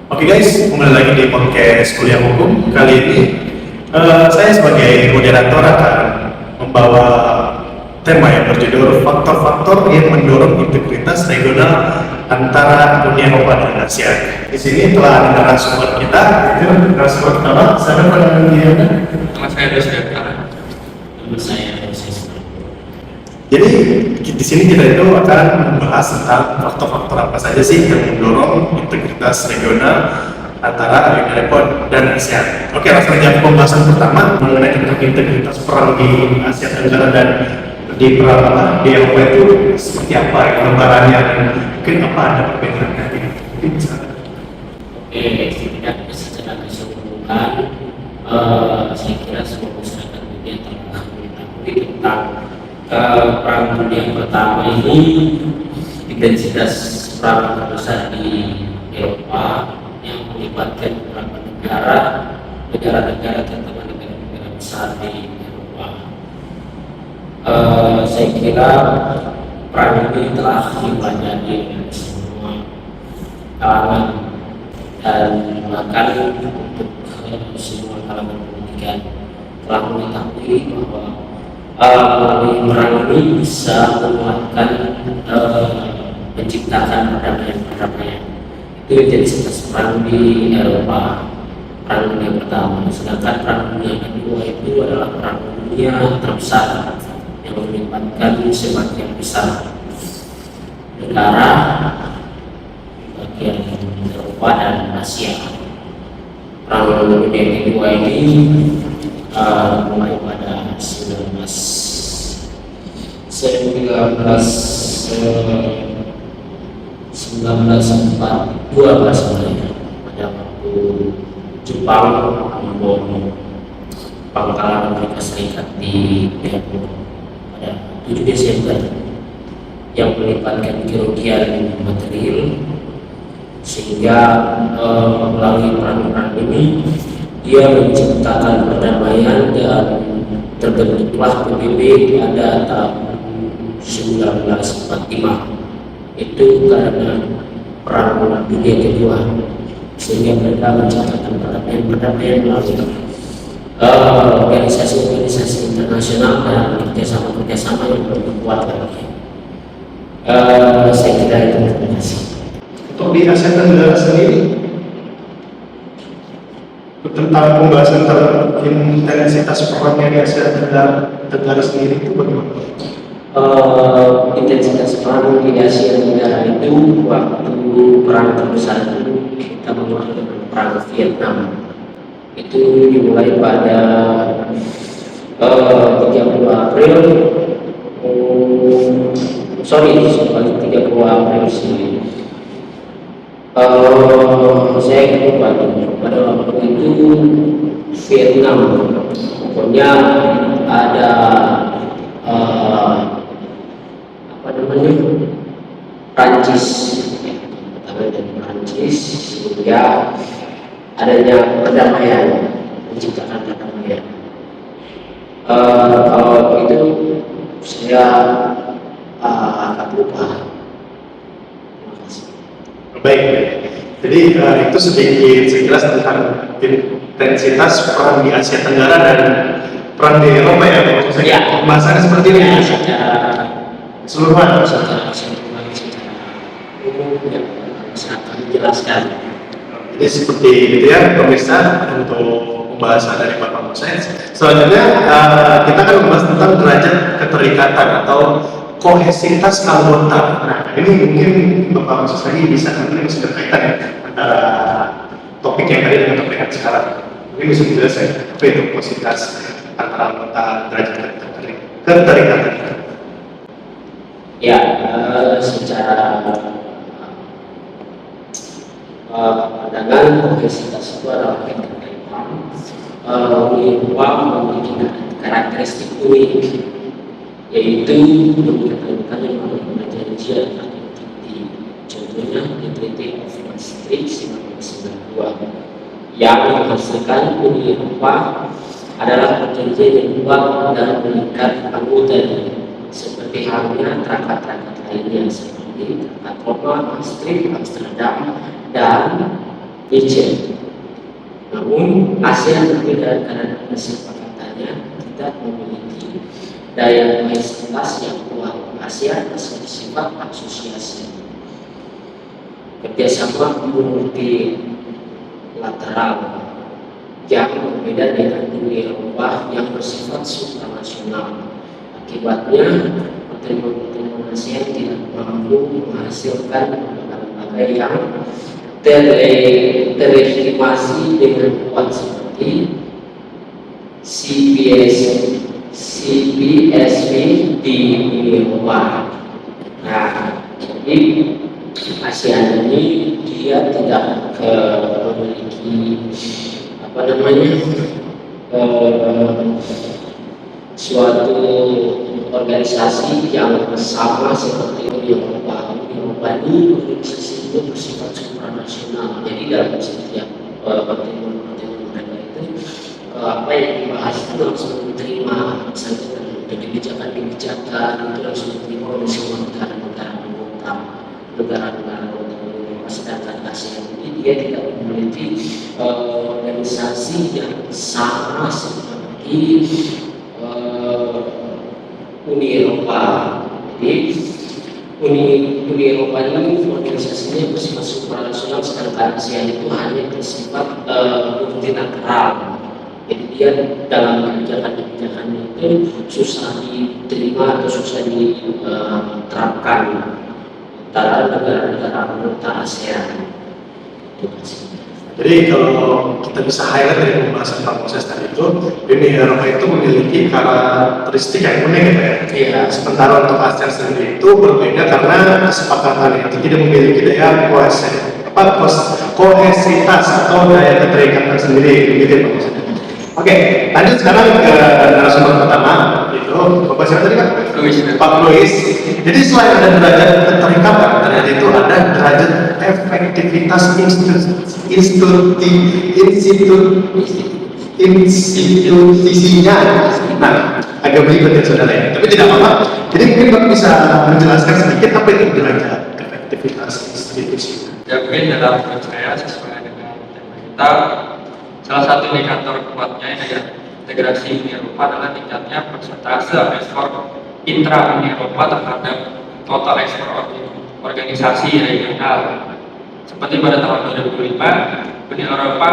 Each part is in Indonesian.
Oke guys, kembali lagi di podcast Kuliah Hukum. Kali ini saya sebagai moderator akan membawa tema yang berjudul faktor-faktor yang mendorong integritas regional antara Uni Eropa dan Asia. Di sini telah ada narasumber kita, itu narasumber pertama. Siapa pandangan dia? Nama saya Desreta. Nama saya Proses. Jadi di sini kita itu akan membahas tentang faktor-faktor apa saja sih yang mendorong integritas regional antara Uni Eropa dan Asia. Oke, langsung aja pembahasan pertama mengenai tentang integritas perang di Asia Tenggara dan di perang di Eropa itu seperti apa ya gambarannya, mungkin apa ada perbedaannya gitu. Mungkin bisa. Oke, tidak secara keseluruhan, saya kira semua masyarakat dunia telah mengetahui tentang perang dunia pertama ini. Intensitas perang terbesar di Eropa yang melibatkan beberapa negara-negara terutama negara-negara besar di Eropa. Saya kira perang ini telah dipelajari oleh semua kalangan dan bahkan untuk semua kalangan pendidikan telah mengetahui bahwa melalui perang ini bisa menguatkan menciptakan perdamaian. Itu intensitas perang di Eropa, perang dunia pertama. Sedangkan perang dunia kedua itu adalah perang dunia terbesar yang melibatkan sebagian besar negara bagian Eropa dan Asia. Perang dunia kedua ini mulai pada 1942 sebenarnya, pada waktu Jepang membom pangkalan Amerika Serikat di Vietnam pada 7 Desember yang melibatkan kerugian material, sehingga melalui perang ini dia menciptakan perdamaian dan terbentuklah PBB pada tahun 1945. Itu karena perang dunia kedua, sehingga mereka menciptakan perdamaian melalui organisasi-organisasi internasional dan kerjasama yang lebih kuat lagi. Saya kira itu. Terima kasih. Untuk di Asia Tenggara sendiri tentang pembahasan tentang intensitas perangnya di Asia Tenggara sendiri itu bagaimana? Intensitas perang di Asia Tenggara itu waktu perang terbesar itu kita mengalami perang Vietnam. Itu dimulai pada 30 April 30 April sih. Saya lupa pada waktu itu Vietnam, pokoknya ada Prancis, pertama dari Prancis, sehingga adanya perdamaian, menciptakan perdamaian. Kalau itu saya agak lupa. Terima kasih. Baik. Jadi itu sedikit sekilas tentang intensitas perang di Asia Tenggara dan perang di Eropa ya, maksud saya. Ya. Bahasanya seperti ini. Ya, secara Keseluruhan. secara umum yang sangat dijelaskan. Jadi seperti itu ya pemirsa untuk pembahasan dari Bapak Moses. Selanjutnya kita akan membahas tentang derajat keterikatan atau kohesivitas anggota. Nah, ini mungkin Bapak Moses lagi bisa berkaitan ya antara topik yang tadi dengan topik yang sekarang. Ini bisa dijelaskan apa itu kohesivitas antara anggota derajat keterikatan. Ya, secara pandangan kohesivitas itu adalah keterkaitan memiliki karakteristik unik, yaitu berkaitan dengan perjanjian atau treaty. Contohnya di Treaty of Maastricht 1992 yang menghasilkan Uni Eropa adalah perjanjian yang kuat dan mengikat anggotanya, seperti halnya traktat-traktat lainnya seperti Traktat Roma, Maastricht, Amsterdam, dan Niche. Namun ASEAN berbeda karena kesepakatannya tidak memiliki daya kohesivitas yang kuat. ASEAN bersifat asosiasi. Kerjasama multilateral yang berbeda dengan Uni Eropa yang bersifat supranasional. Akibatnya, pertemuan-pertemuan ASEAN tidak mampu menghasilkan lembaga yang terlegitimasi dengan kuat seperti CPSV di Uni Eropa. Nah, jadi ASEAN ini dia tidak memiliki suatu organisasi yang sama seperti Uni Eropa. Uni Eropa ini organisasi itu bersifat supranasional. Jadi dalam setiap pertemuan-pertemuan mereka itu apa yang dibahas itu langsung diterima, misalnya kebijakan-kebijakan itu langsung diterima oleh semua negara-negara anggota Uni Eropa. Sedangkan ASEAN ini dia tidak memiliki organisasi yang sama seperti Uni Eropa. Jadi Uni Eropa ini organisasinya bersifat supranasional, sedangkan ASEAN itu hanya bersifat multilateral. Jadi dia dalam kebijakan-kebijakannya itu susah diterima atau susah diterapkan antara negara-negara anggota ASEAN. Jadi kalau kita bisa highlight dari pembahasan Pak Moses tadi itu, Uni Eropa itu memiliki karakteristik yang unik gitu ya. Iya. Sementara untuk ASEAN sendiri itu berbeda karena kesepakatan itu tidak memiliki daya kohesivitas atau daya keterikatan sendiri, gitu ya Pak Moses. Oke, lanjut sekarang ke narasumber pertama, itu Bapak siapa tadi Pak? Pak Louis. Jadi selain ada derajat keterikatan, ternyata itu ada derajat efektivitas institusinya. Nah, agak belibet ya saudara ya, tapi tidak apa-apa. Jadi mungkin Bapak bisa menjelaskan sedikit apa itu derajat efektivitas institusinya. Ya mungkin dalam saya sesuai dengan tema kita, salah satu indikator kuatnya integrasi Uni Eropa adalah tingkatnya persentase ekspor intra Uni Eropa terhadap total ekspor organisasi regional. Seperti pada tahun 2005, Uni Eropa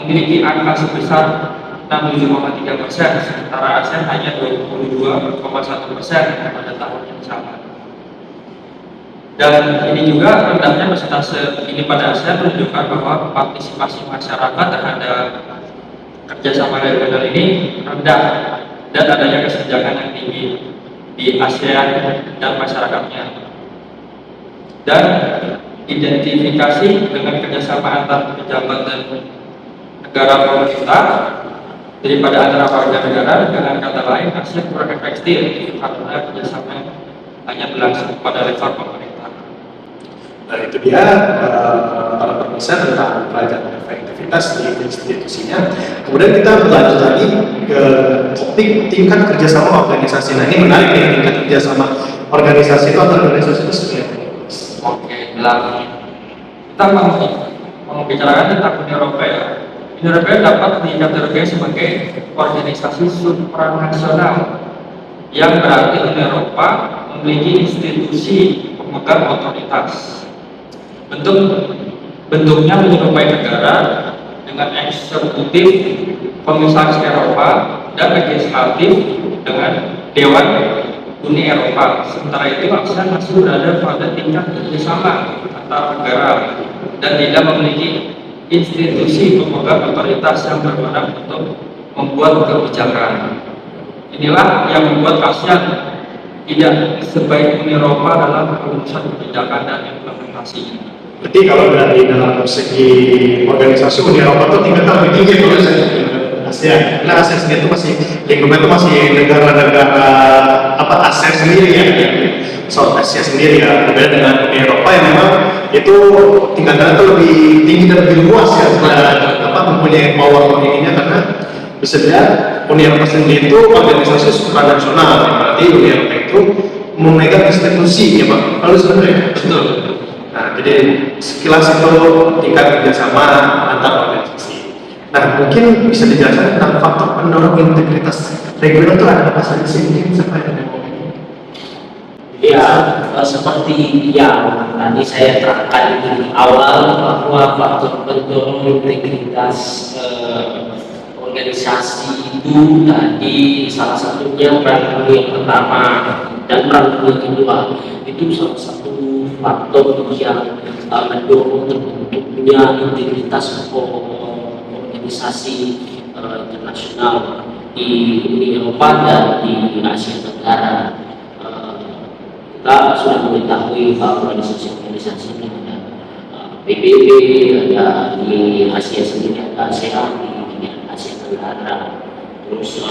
memiliki angka sebesar 67,3%, sementara ASEAN hanya 22,1% pada tahun yang sama. Dan ini juga rendahnya persentase ini pada ASEAN menunjukkan bahwa partisipasi masyarakat terhadap kerjasama regional ini rendah dan adanya kesenjangan yang tinggi di ASEAN dan masyarakatnya. Dan identifikasi dengan kerjasama antar pejabat dan negara pemerintah daripada antara warga negara, dengan kata lain ASEAN kurang efektif karena kerjasama hanya berlangsung pada level pemerintah. Nah itu dia para pemirsa tentang derajat efektivitas di institusinya. Kemudian kita berlanjut lagi ke topik tingkat kerjasama organisasi. Nah ini menarik nih, tingkat kerjasama organisasi itu atau organisasi itu sebenarnya. Oke, kita mau bicarakan tentang Uni Eropa ya. Uni Eropa dapat dikategorikan sebagai organisasi supranasional, yang berarti Uni Eropa memiliki institusi pemegang otoritas. Bentuknya menyerupai negara dengan eksekutif Komisaris Eropa dan legislatif dengan Dewan Uni Eropa. Sementara itu ASEAN masih berada pada tingkat kerjasama antar negara dan tidak memiliki institusi pemegang otoritas yang berwenang untuk membuat kebijakan. Inilah yang membuat ASEAN tidak sebaik Uni Eropa dalam urusan kebijakan dan implementasi. Berarti kalau dari dalam segi organisasi Uni Eropa itu tingkatnya lebih tinggi kalau ASEAN. Karena ASEAN sendiri itu masih lingkungan itu masih negara-negara ASEAN sendiri ya, South Asia sendiri ya. Berbeda dengan Uni Eropa yang memang itu tingkatannya itu lebih tinggi dan lebih luas ya, mempunyai power ininya karena bisa dilihat Uni Eropa sendiri itu organisasi supranasional. Berarti Uni Eropa itu memegang institusi ya Pak. Kalau sebenarnya betul. Nah, jadi sekilas itu tingkat kerjasama antar organisasi. Nah, mungkin bisa dijelaskan tentang faktor pendorong integritas regional itu ada apa saja sih? Mungkin siapa yang mau ngomong? Ya, seperti yang tadi saya terangkan di awal bahwa faktor pendorong integritas organisasi itu tadi salah satunya peran yang pertama dan peran yang kedua itu salah satu faktor yang mendorong terbentuknya integritas organisasi internasional di Uni Eropa dan di Asia Tenggara. Kita sudah mengetahui bahwa organisasi-organisasi ini ada PBB, ada di Asia sendiri, ada ASEAN di Asia Tenggara, terus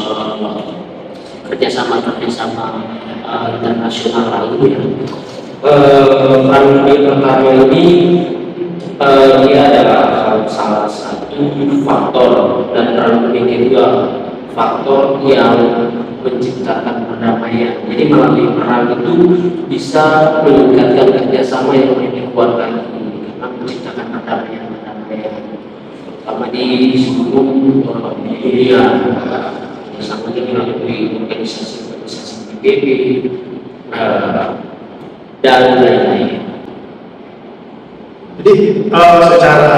kerjasama internasional lainnya. Peran yang pertama ini dia adalah salah satu faktor dan peran yang kedua faktor yang menciptakan perdamaian. Jadi melalui perang itu bisa meningkatkan kerjasama yang lebih kuat lagi karena menciptakan perdamaian terutama di seluruh dunia. Sama melalui organisasi-organisasi PBB dan lain-lain. Jadi secara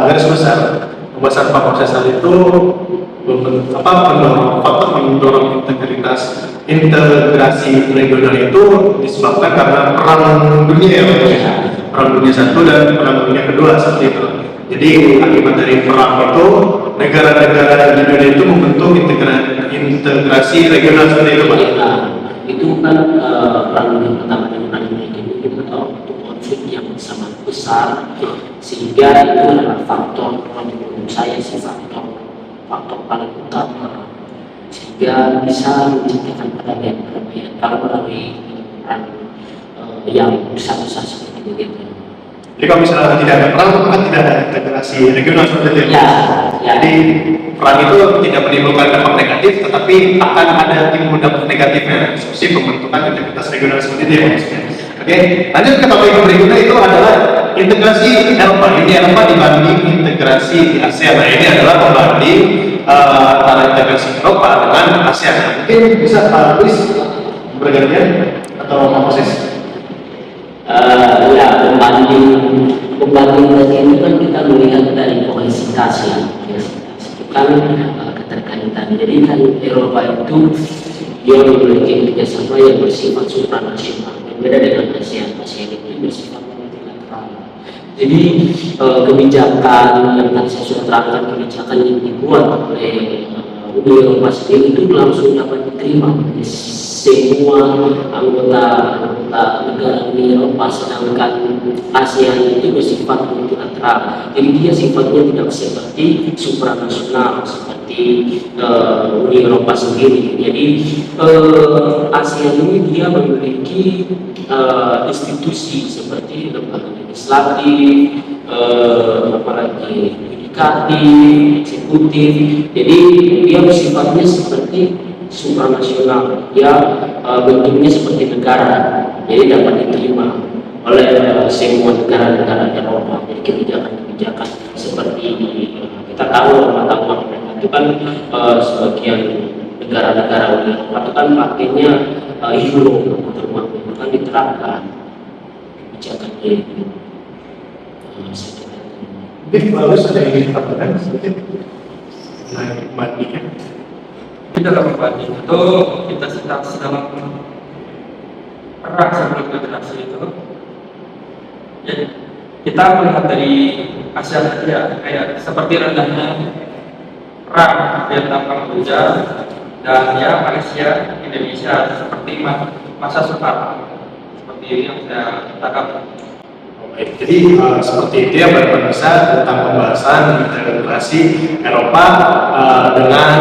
garis besar pembahasan Pak Prosesal itu faktor mendorong integrasi regional itu disebabkan karena perang dunia ya, perang dunia satu dan perang dunia kedua seperti itu. Jadi akibat dari perang itu negara-negara di dunia itu membentuk integrasi regional seperti itu, Pak. Ya, itu kan perang dunia pertama dan perang dunia kedua itu untuk konflik yang sangat besar sehingga itu adalah faktor menurut saya sih faktor paling utama sehingga bisa menciptakan perdamaian kalau melalui perang yang besar-besar seperti itu. Jadi kalau misalnya tidak ada perang, kan tidak ada integrasi regional seperti itu. Ya. Jadi perang itu tidak menimbulkan dampak negatif, tetapi akan ada timbul dampak negatifnya, seperti pembentukan integritas regional seperti itu ya maksudnya. Oke, lanjut ke topik berikutnya itu adalah integrasi Eropa. Ini Eropa dibanding integrasi di ASEAN. Nah, ini adalah pembanding antara integrasi Eropa dengan ASEAN. Mungkin bisa Pak Luis bergantian atau Pak Moses? Ya, pembanding tadi itu kan kita melihat dari kohesitas ya, itu kan keterkaitan. Jadi kan Eropa itu dia memiliki kerjasama yang bersifat supranasional, berbeda dengan ASEAN. ASEAN itu bersifat multilateral. Jadi kebijakan yang tadi saya sudah terangkan, kebijakan yang dibuat oleh Uni Eropa sendiri itu langsung dapat diterima oleh semua anggota negara Uni Eropa, sedangkan ASEAN itu bersifat multilateral. Jadi dia sifatnya tidak seperti supranasional seperti Uni Eropa sendiri. Jadi ASEAN ini dia memiliki institusi seperti lembaga legislatif, apalagi eksekutif. Jadi dia sifatnya seperti supranasional, dia bentuknya seperti negara, jadi dapat diterima oleh semua negara-negara Eropa. Jadi kebijakan-kebijakan seperti kita tahu mata uang mereka itu kan sebagian negara-negara Uni Eropa itu kan pakainya euro, mata uang itu kan diterapkan kebijakannya itu. Jadi bagus ada yang ditambahkan sedikit naik bandingnya. Di dalam pembanding itu intensitas dalam perang sebelum federasi itu ya, kita melihat dari Asia saja kayak seperti rendahnya perang Vietnam Kamboja dan ya Malaysia Indonesia seperti masa Soekarno seperti ini yang saya katakan. Jadi seperti itu ya berpisah tentang pembahasan integrasi Eropa dengan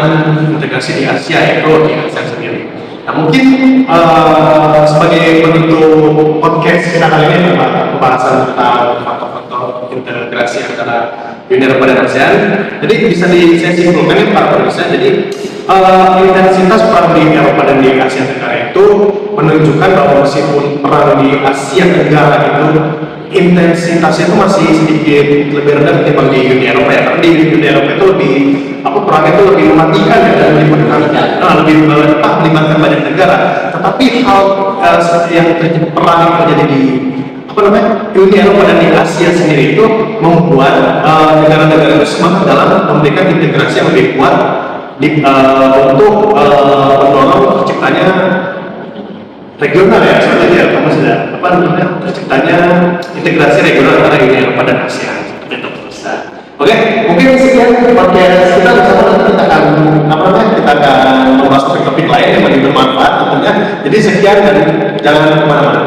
integrasi di Asia yaitu di ASEAN sendiri. Nah mungkin sebagai penutup podcast kita kali ini pembahasan tentang faktor-faktor integrasi antara Uni Eropa dan ASEAN. Jadi bisa saya simpulkan ya para pemirsa. Jadi intensitas perang di Eropa dan di Asia Tenggara itu menunjukkan bahwa meskipun perang di Asia Tenggara itu intensitasnya itu masih sedikit lebih rendah ketimbang di Uni Eropa ya. Karena di Uni Eropa itu lebih perang itu lebih mematikan ya, dan melibatkan banyak negara. Tetapi hal yang terjadi perang yang terjadi di Uni Eropa dan di Asia sendiri itu membuat negara-negara itu semangat dalam memberikan integrasi yang lebih kuat untuk mendorong terciptanya regional ya, sebenarnya terciptanya integrasi regional antara Uni Eropa dan Asia. Itu bisa. Oke, mungkin sekian podcast kita bersama, nanti kita akan kita akan membahas topik-topik lain yang lebih bermanfaat tentunya. Jadi sekian dan jangan kemana-mana.